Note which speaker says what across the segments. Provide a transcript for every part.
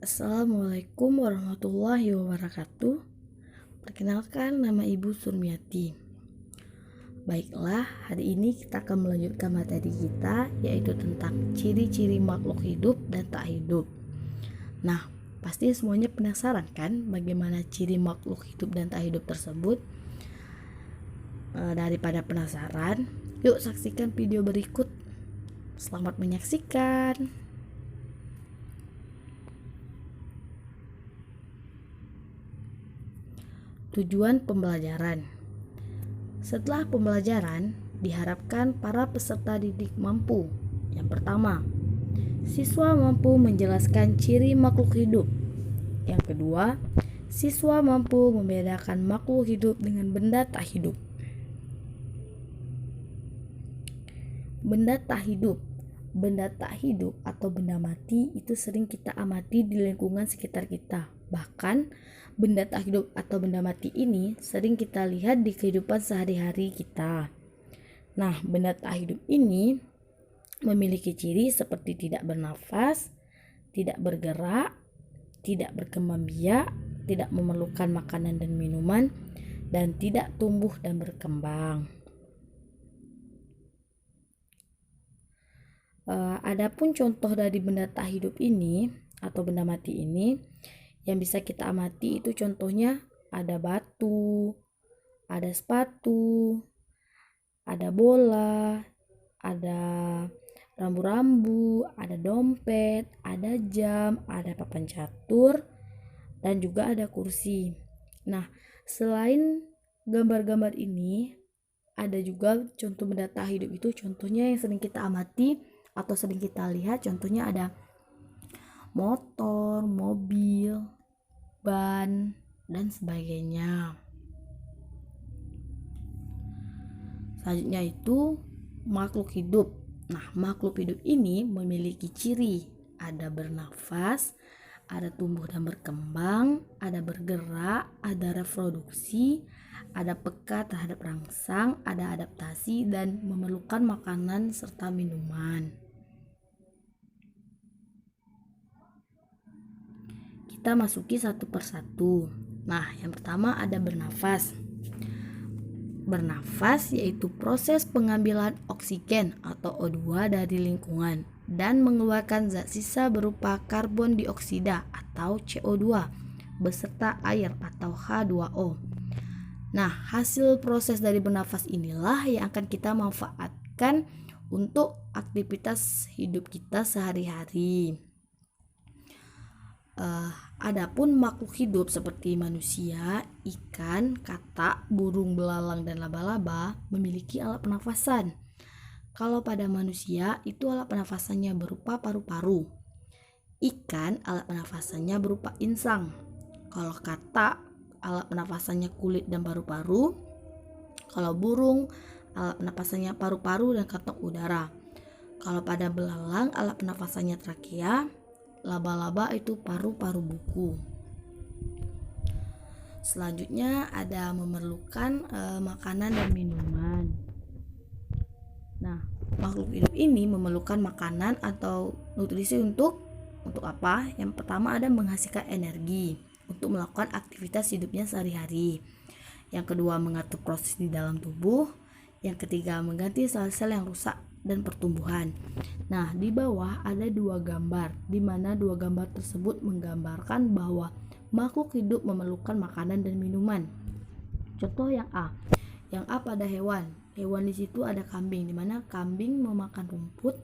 Speaker 1: Assalamualaikum warahmatullahi wabarakatuh. Perkenalkan, nama Ibu Surmiati. Baiklah, hari ini kita akan melanjutkan materi kita, yaitu tentang ciri-ciri makhluk hidup dan tak hidup. Nah, pasti semuanya penasaran kan bagaimana ciri makhluk hidup dan tak hidup tersebut? Daripada penasaran, yuk saksikan video berikut. Selamat menyaksikan. Tujuan pembelajaran. Setelah pembelajaran, diharapkan para peserta didik mampu. Yang pertama, siswa mampu menjelaskan ciri makhluk hidup. Yang kedua, siswa mampu membedakan makhluk hidup dengan benda tak hidup. Benda tak hidup. Benda tak hidup atau benda mati itu sering kita amati di lingkungan sekitar kita. Bahkan, benda tak hidup atau benda mati ini sering kita lihat di kehidupan sehari-hari kita. Nah, benda tak hidup ini memiliki ciri seperti tidak bernafas, tidak bergerak, tidak berkembang biak, tidak memerlukan makanan dan minuman, dan tidak tumbuh dan berkembang. Adapun contoh dari benda tak hidup ini atau benda mati ini yang bisa kita amati itu contohnya ada batu, ada sepatu, ada bola, ada rambu-rambu, ada dompet, ada jam, ada papan catur, dan juga ada kursi. Nah, selain gambar-gambar ini, ada juga contoh benda tak hidup itu contohnya yang sering kita amati atau sering kita lihat, contohnya ada motor, mobil, ban, dan sebagainya. Selanjutnya itu makhluk hidup. Nah, makhluk hidup ini memiliki ciri ada bernafas, ada tumbuh dan berkembang, ada bergerak, ada reproduksi, ada peka terhadap rangsang, ada adaptasi, dan memerlukan makanan serta minuman. Kita masuki satu persatu. Nah, yang pertama ada bernafas. Bernafas yaitu proses pengambilan oksigen atau O2 dari lingkungan dan mengeluarkan zat sisa berupa karbon dioksida atau CO2 beserta air atau H2O. Nah, hasil proses dari bernafas inilah yang akan kita manfaatkan untuk aktivitas hidup kita sehari-hari. Adapun makhluk hidup seperti manusia, ikan, katak, burung belalang, dan laba-laba memiliki alat pernafasan. Kalau pada manusia itu alat pernafasannya berupa paru-paru. Ikan alat pernafasannya berupa insang. Kalau katak alat pernafasannya kulit dan paru-paru. Kalau burung alat pernafasannya paru-paru dan kantong udara. Kalau pada belalang alat pernafasannya trakea. Laba-laba itu paru-paru buku. Selanjutnya ada memerlukan makanan dan minuman. Nah, makhluk hidup ini memerlukan makanan atau nutrisi untuk apa? Yang pertama ada menghasilkan energi untuk melakukan aktivitas hidupnya sehari-hari. Yang kedua mengatur proses di dalam tubuh. Yang ketiga mengganti sel-sel yang rusak dan pertumbuhan. Nah, di bawah ada dua gambar, di mana dua gambar tersebut menggambarkan bahwa makhluk hidup memerlukan makanan dan minuman. Contoh yang A. Yang A pada hewan. Hewan di situ ada kambing, di mana kambing memakan rumput,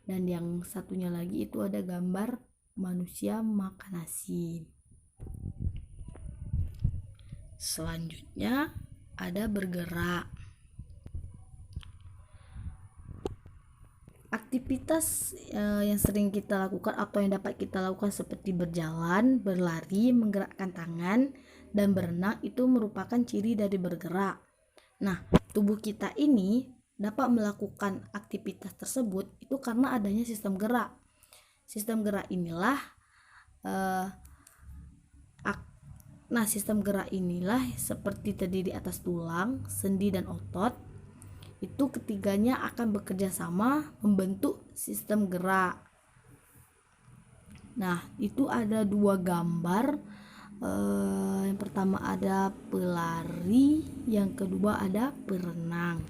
Speaker 1: dan yang satunya lagi itu ada gambar manusia makan nasi. Selanjutnya ada bergerak. Aktivitas yang sering kita lakukan atau yang dapat kita lakukan seperti berjalan, berlari, menggerakkan tangan, dan berenang itu merupakan ciri dari bergerak. Nah, tubuh kita ini dapat melakukan aktivitas tersebut itu karena adanya sistem gerak. Sistem gerak inilah sistem gerak inilah seperti terdiri atas tulang, sendi, dan otot. Itu ketiganya akan bekerja sama membentuk sistem gerak. Nah, itu ada dua gambar. Yang pertama ada pelari, yang kedua ada perenang.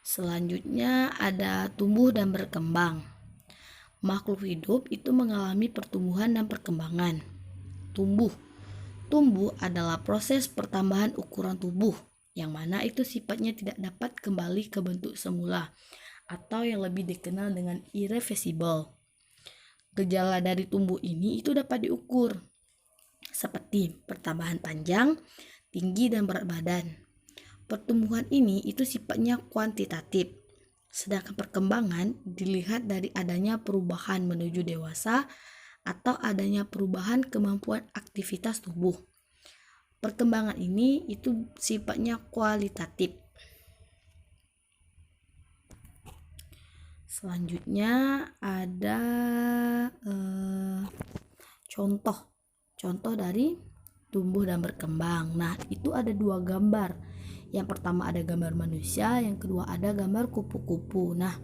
Speaker 1: Selanjutnya ada tumbuh dan berkembang. Makhluk hidup itu mengalami pertumbuhan dan perkembangan. Tumbuh adalah proses pertambahan ukuran tubuh, yang mana itu sifatnya tidak dapat kembali ke bentuk semula, atau yang lebih dikenal dengan irreversible. Gejala dari tumbuh ini itu dapat diukur, seperti pertambahan panjang, tinggi, dan berat badan. Pertumbuhan ini itu sifatnya kuantitatif, sedangkan perkembangan dilihat dari adanya perubahan menuju dewasa atau adanya perubahan kemampuan aktivitas tubuh. Perkembangan ini itu sifatnya kualitatif. Selanjutnya ada contoh dari tumbuh dan berkembang. Nah, itu ada dua gambar. Yang pertama ada gambar manusia, yang kedua ada gambar kupu-kupu. Nah,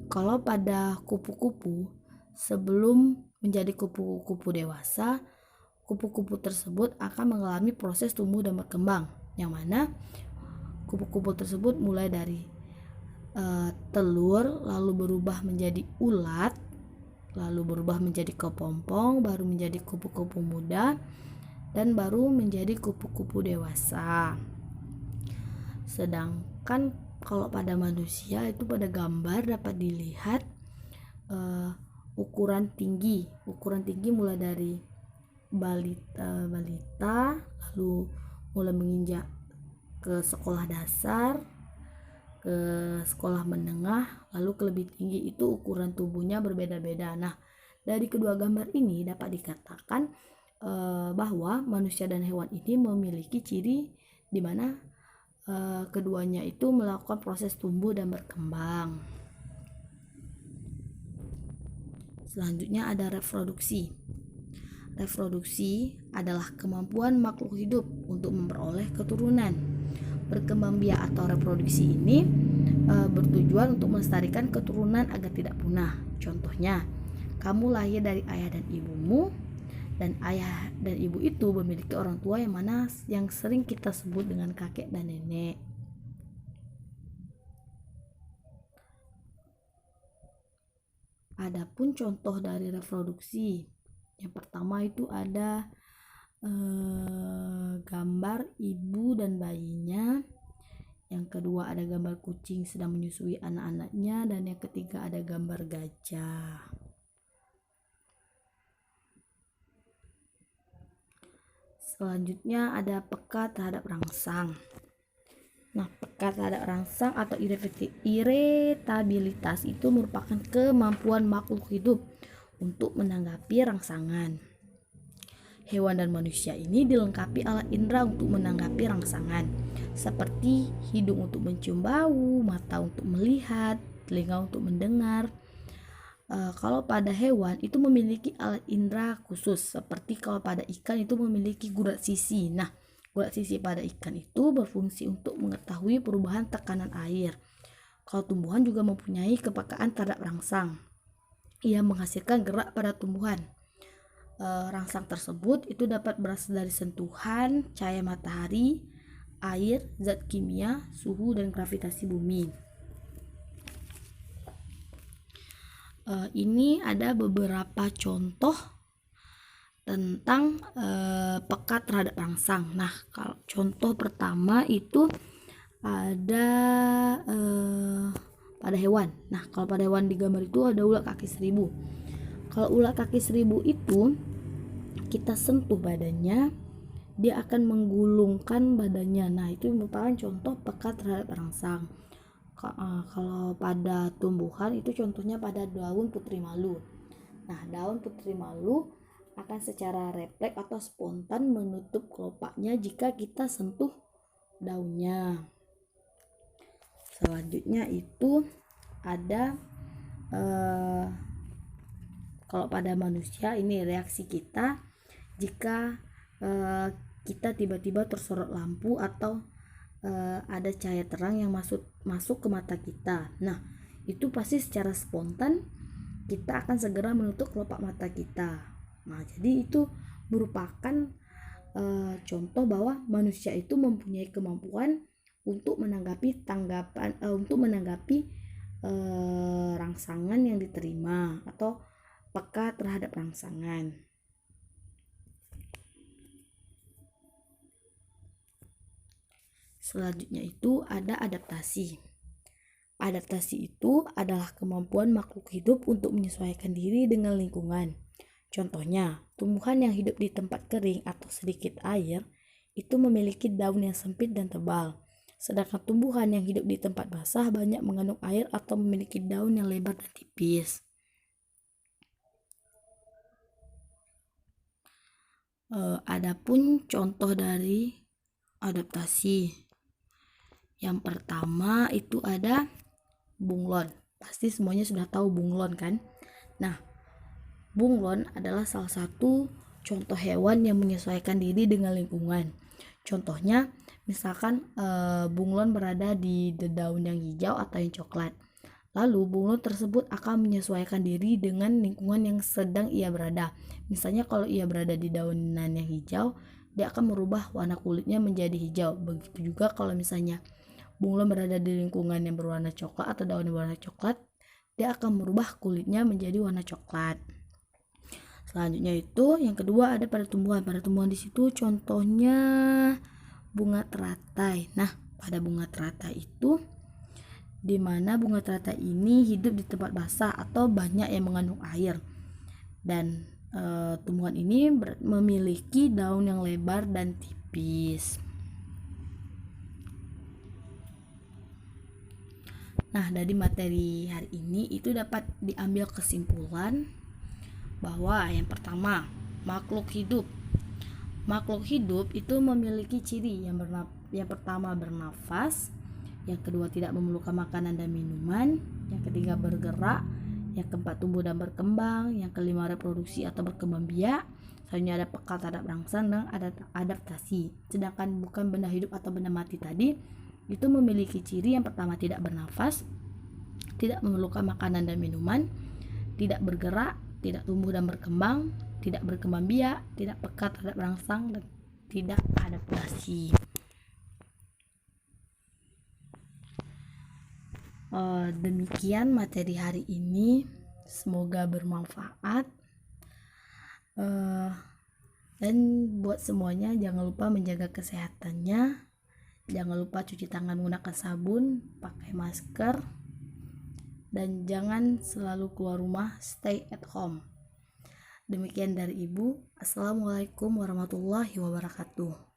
Speaker 1: kalau pada kupu-kupu, sebelum menjadi kupu-kupu dewasa, kupu-kupu tersebut akan mengalami proses tumbuh dan berkembang, yang mana kupu-kupu tersebut mulai dari telur, lalu berubah menjadi ulat, lalu berubah menjadi kepompong, baru menjadi kupu-kupu muda, dan baru menjadi kupu-kupu dewasa. Sedangkan kalau pada manusia itu pada gambar dapat dilihat ukuran tinggi mulai dari balita, lalu mulai menginjak ke sekolah dasar, ke sekolah menengah, lalu ke lebih tinggi, itu ukuran tubuhnya berbeda-beda. Nah, dari kedua gambar ini dapat dikatakan bahwa manusia dan hewan ini memiliki ciri di mana keduanya itu melakukan proses tumbuh dan berkembang. Selanjutnya ada reproduksi. Reproduksi adalah kemampuan makhluk hidup untuk memperoleh keturunan. Berkembang biak atau reproduksi ini bertujuan untuk melestarikan keturunan agar tidak punah. Contohnya, kamu lahir dari ayah dan ibumu, dan ayah dan ibu itu memiliki orang tua yang sering kita sebut dengan kakek dan nenek. Adapun contoh dari reproduksi, yang pertama itu ada gambar ibu dan bayinya, yang kedua ada gambar kucing sedang menyusui anak-anaknya, dan yang ketiga ada gambar gajah. Selanjutnya ada peka terhadap rangsang. Nah, peka terhadap rangsang atau iritabilitas itu merupakan kemampuan makhluk hidup untuk menanggapi rangsangan. Hewan dan manusia ini dilengkapi alat indera untuk menanggapi rangsangan, seperti hidung untuk mencium bau, mata untuk melihat, telinga untuk mendengar. Kalau pada hewan itu memiliki alat indera khusus, seperti kalau pada ikan itu memiliki gurat sisi. Nah, gurat sisi pada ikan itu berfungsi untuk mengetahui perubahan tekanan air. Kalau tumbuhan juga mempunyai kepekaan terhadap rangsang. Ia menghasilkan gerak pada tumbuhan. Rangsang tersebut itu dapat berasal dari sentuhan, cahaya matahari, air, zat kimia, suhu, dan gravitasi bumi. Ini ada beberapa contoh tentang peka terhadap rangsang. Nah, kalau contoh pertama itu ada pada hewan. Nah, kalau pada hewan di gambar itu ada ulat kaki seribu. Kalau ulat kaki seribu itu kita sentuh badannya, dia akan menggulungkan badannya. Nah, itu merupakan contoh peka terhadap rangsang. Kalau pada tumbuhan itu contohnya pada daun putri malu. Nah, daun putri malu akan secara refleks atau spontan menutup kelopaknya jika kita sentuh daunnya. Selanjutnya itu ada kalau pada manusia ini reaksi kita jika kita tiba-tiba tersorot lampu atau ada cahaya terang yang masuk ke mata kita. Nah, itu pasti secara spontan kita akan segera menutup kelopak mata kita. Nah, jadi itu merupakan contoh bahwa manusia itu mempunyai kemampuan untuk menanggapi rangsangan yang diterima atau peka terhadap rangsangan. Selanjutnya itu ada adaptasi. Adaptasi itu adalah kemampuan makhluk hidup untuk menyesuaikan diri dengan lingkungan. Contohnya, tumbuhan yang hidup di tempat kering atau sedikit air itu memiliki daun yang sempit dan tebal. Sedangkan tumbuhan yang hidup di tempat basah banyak mengandung air atau memiliki daun yang lebar dan tipis. Adapun contoh dari adaptasi. Yang pertama itu ada bunglon. Pasti semuanya sudah tahu bunglon kan? Nah, bunglon adalah salah satu contoh hewan yang menyesuaikan diri dengan lingkungan. Contohnya, misalkan bunglon berada di daun yang hijau atau yang coklat. Lalu bunglon tersebut akan menyesuaikan diri dengan lingkungan yang sedang ia berada. Misalnya kalau ia berada di daunan yang hijau, dia akan merubah warna kulitnya menjadi hijau. Begitu juga kalau misalnya bunglon berada di lingkungan yang berwarna coklat atau daun berwarna coklat, dia akan merubah kulitnya menjadi warna coklat. Selanjutnya itu yang kedua ada pada tumbuhan. Pada tumbuhan di situ contohnya bunga teratai. Nah, pada bunga teratai itu di mana bunga teratai ini hidup di tempat basah atau banyak yang mengandung air. Dan tumbuhan ini memiliki daun yang lebar dan tipis. Nah, dari materi hari ini itu dapat diambil kesimpulan bahwa yang pertama, makhluk hidup. Makhluk hidup itu memiliki ciri yang pertama bernafas, yang kedua tidak memerlukan makanan dan minuman, yang ketiga bergerak, yang keempat tumbuh dan berkembang, yang kelima reproduksi atau berkembang biak, selanjutnya ada peka terhadap rangsang dan ada adaptasi. Sedangkan bukan benda hidup atau benda mati tadi itu memiliki ciri yang pertama tidak bernafas, tidak memerlukan makanan dan minuman, tidak bergerak, tidak tumbuh dan berkembang, tidak berkembang biak, tidak peka terhadap rangsang, dan tidak adaptasi. Demikian materi hari ini, semoga bermanfaat. Dan buat semuanya jangan lupa menjaga kesehatannya. Jangan lupa cuci tangan menggunakan sabun, pakai masker, dan jangan selalu keluar rumah, stay at home. Demikian dari Ibu. Assalamualaikum warahmatullahi wabarakatuh.